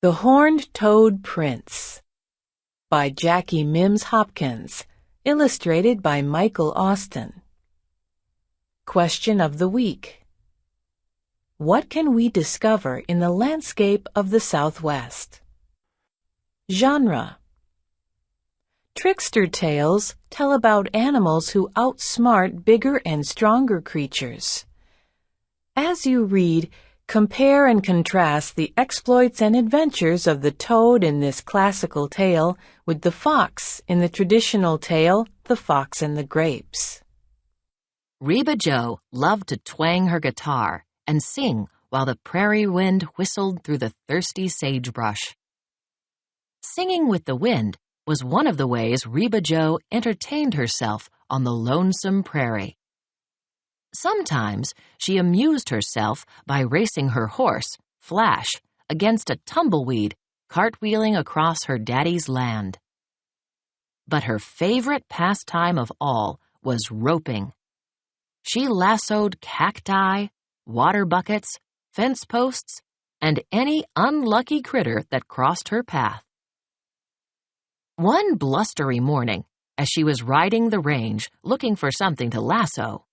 The Horned Toad Prince by Jackie Mims Hopkins, illustrated by Michael Austin. Question of the week. What can we discover in the landscape of the Southwest? Genre. Trickster tales tell about animals who outsmart bigger and stronger creatures. As you read, compare and contrast the exploits and adventures of the toad in this classical tale with the fox in the traditional tale, The Fox and the Grapes. Reba Jo loved to twang her guitar and sing while the prairie wind whistled through the thirsty sagebrush. Singing with the wind was one of the ways Reba Jo entertained herself on the lonesome prairie. Sometimes she amused herself by racing her horse, Flash, against a tumbleweed cartwheeling across her daddy's land. But her favorite pastime of all was roping. She lassoed cacti, water buckets, fence posts, and any unlucky critter that crossed her path. One blustery morning, as she was riding the range looking for something to lasso,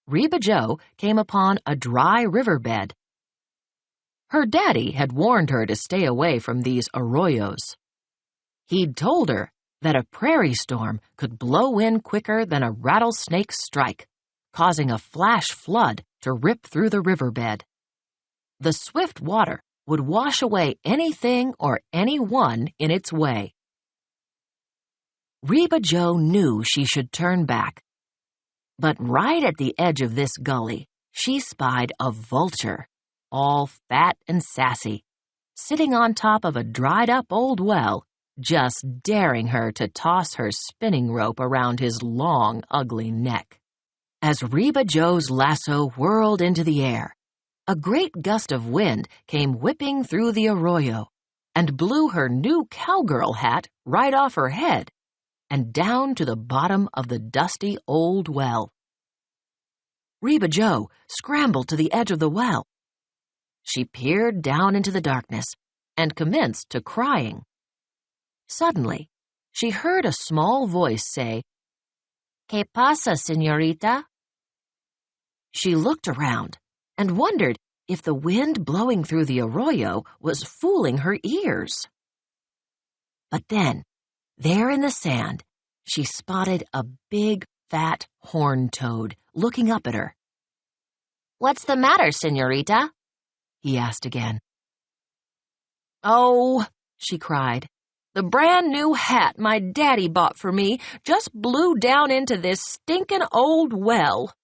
Reba Jo came upon a dry riverbed. Her daddy had warned her to stay away from these arroyos. He'd told her that a prairie storm could blow in quicker than a rattlesnake's strike, causing a flash flood to rip through the riverbed. The swift water would wash away anything or anyone in its way. Reba Jo knew she should turn back. But right at the edge of this gully, she spied a vulture, all fat and sassy, sitting on top of a dried-up old well, just daring her to toss her spinning rope around his long, ugly neck. As Reba Jo's lasso whirled into the air, a great gust of wind came whipping through the arroyo and blew her new cowgirl hat right off her head and down to the bottom of the dusty old well. Reba Jo scrambled to the edge of the well. She peered down into the darkness and commenced to crying. Suddenly, she heard a small voice say, "¿Qué pasa, señorita?" She looked around and wondered if the wind blowing through the arroyo was fooling her ears. But then, there in the sand, she spotted a big, fat horned toad looking up at her. "What's the matter, señorita?" he asked again. "Oh," she cried, "the brand new hat my daddy bought for me just blew down into this stinking old well.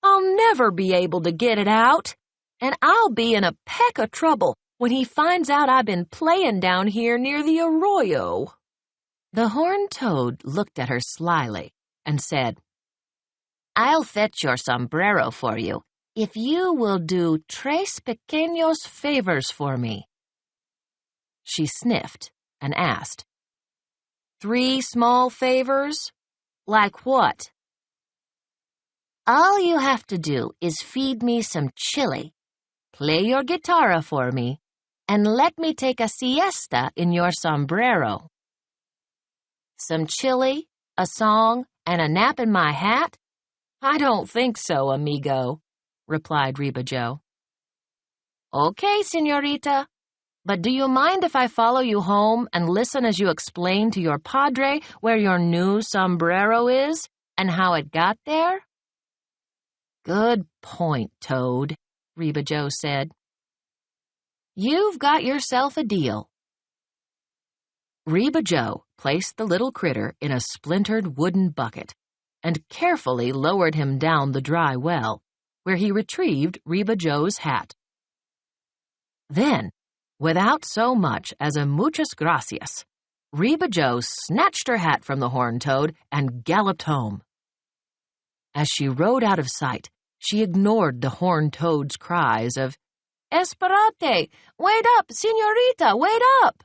I'll never be able to get it out, and I'll be in a peck of trouble when he finds out I've been playing down here near the arroyo." The horned toad looked at her slyly and said, "I'll fetch your sombrero for you if you will do tres pequeños favors for me." She sniffed and asked, "3 small favors? Like what?" "All you have to do is feed me some chili, play your guitarra for me, and let me take a siesta in your sombrero." "Some chili, a song, and a nap in my hat? I don't think so, amigo," replied Reba Jo. "Okay, señorita, but do you mind if I follow you home and listen as you explain to your padre where your new sombrero is and how it got there?" "Good point, Toad," Reba Jo said. "You've got yourself a deal." Reba Jo placed the little critter in a splintered wooden bucket and carefully lowered him down the dry well, where he retrieved Reba Jo's hat. Then, without so much as a muchas gracias, Reba Jo snatched her hat from the horned toad and galloped home. As she rode out of sight, she ignored the horned toad's cries of, "Esperate! Wait up, señorita, wait up!"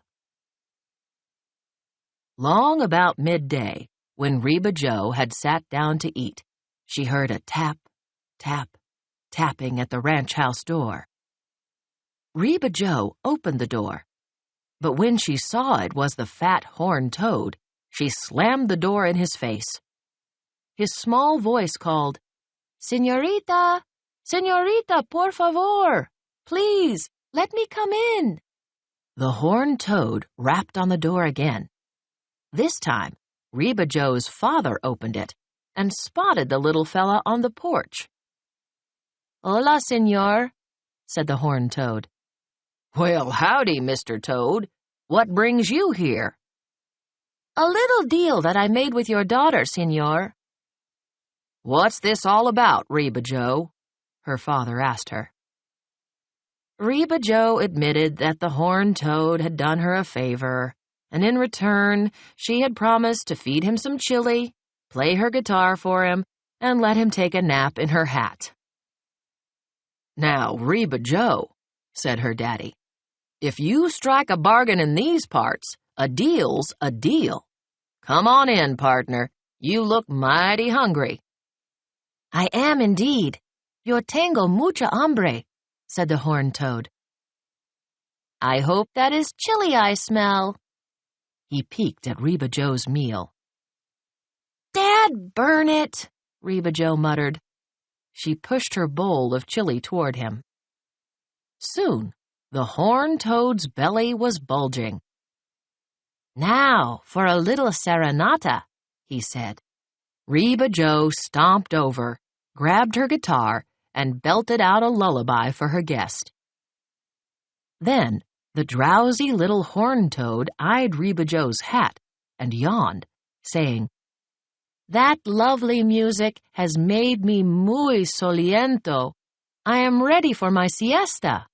Long about midday, when Reba Jo had sat down to eat, she heard a tap, tap, tapping at the ranch house door. Reba Jo opened the door. But when she saw it was the fat horned toad, she slammed the door in his face. His small voice called, "Señorita, señorita, por favor, please, let me come in." The horned toad rapped on the door again. This time, Reba Joe's father opened it and spotted the little fella on the porch. "Hola, señor," said the horned toad. "Well, howdy, Mr. Toad. What brings you here?" "A little deal that I made with your daughter, señor." "What's this all about, Reba Joe?" her father asked her. Reba Joe admitted that the horned toad had done her a favor, and in return she had promised to feed him some chili, play her guitar for him, and let him take a nap in her hat. "Now, Reba Joe," said her daddy, "if you strike a bargain in these parts, a deal's a deal. Come on in, partner. You look mighty hungry." "I am indeed. Yo tengo mucha hambre," said the horned toad. "I hope that is chili I smell." He peeked at Reba Joe's meal. "Dad, burn it," Reba Joe muttered. She pushed her bowl of chili toward him. Soon, the horned toad's belly was bulging. "Now for a little serenata," he said. Reba Joe stomped over, grabbed her guitar, and belted out a lullaby for her guest. Then the drowsy little horned toad eyed Reba Joe's hat and yawned, saying, "That lovely music has made me muy soliento. I am ready for my siesta."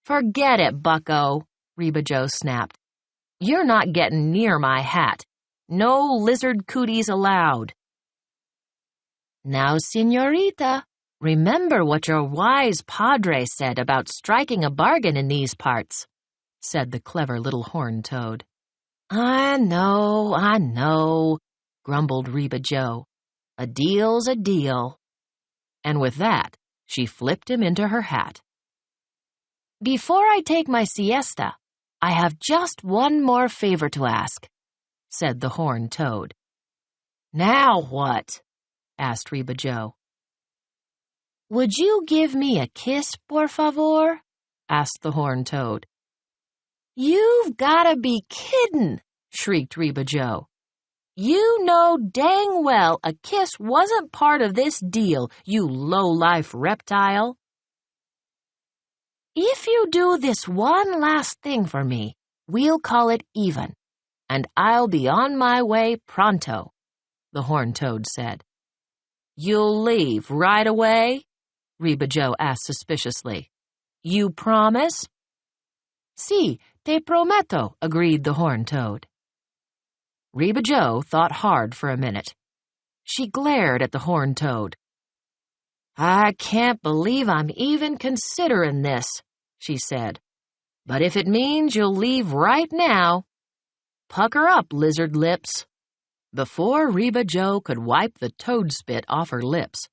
"Forget it, bucko," Reba Joe snapped. "You're not getting near my hat. No lizard cooties allowed." "Now, señorita, remember what your wise padre said about striking a bargain in these parts," said the clever little horned toad. I know, grumbled Reba Joe. "A deal's a deal." And with that, she flipped him into her hat. "Before I take my siesta, I have just one more favor to ask," said the horned toad. "Now what?" asked Reba Joe. "Would you give me a kiss, por favor?" asked the horned toad. "You've gotta be kiddin'!" shrieked Reba Joe. "You know dang well a kiss wasn't part of this deal, you low-life reptile." "If you do this one last thing for me, we'll call it even, and I'll be on my way pronto," the horned toad said. "You'll leave right away?" Reba Joe asked suspiciously. "You promise?" "Sí, te prometo," agreed the horned toad. Reba Joe thought hard for a minute. She glared at the horned toad. "I can't believe I'm even considering this," she said. "But if it means you'll leave right now, pucker up, lizard lips." Before Reba Joe could wipe the toad spit off her lips,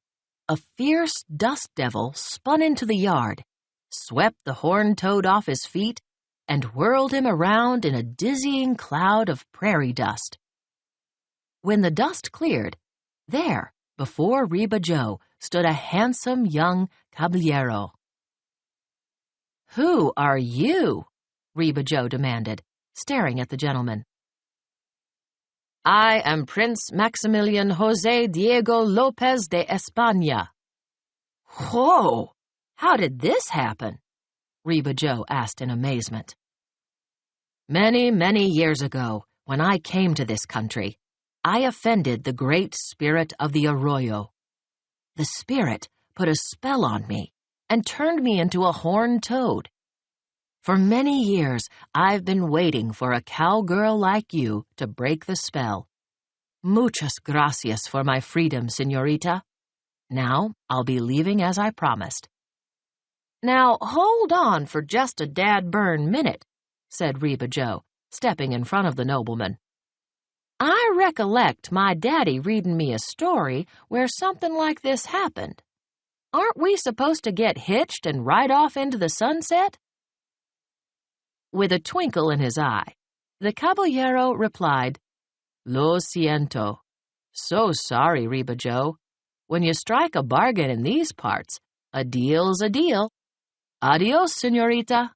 a fierce dust devil spun into the yard, swept the horned toad off his feet, and whirled him around in a dizzying cloud of prairie dust. When the dust cleared, there, before Reba Joe, stood a handsome young caballero. "Who are you?" Reba Joe demanded, staring at the gentleman. "I am Prince Maximilian Jose Diego Lopez de España." "Whoa! How did this happen?" Reba Joe asked in amazement. "Many, many years ago, when I came to this country, I offended the great spirit of the arroyo. The spirit put a spell on me and turned me into a horned toad. For many years, I've been waiting for a cowgirl like you to break the spell. Muchas gracias for my freedom, señorita. Now I'll be leaving as I promised." "Now hold on for just a dad-burn minute," said Reba Joe, stepping in front of the nobleman. "I recollect my daddy reading me a story where something like this happened. Aren't we supposed to get hitched and ride off into the sunset?" With a twinkle in his eye, the caballero replied, "Lo siento. So sorry, Reba Joe. When you strike a bargain in these parts, a deal's a deal. Adios, señorita."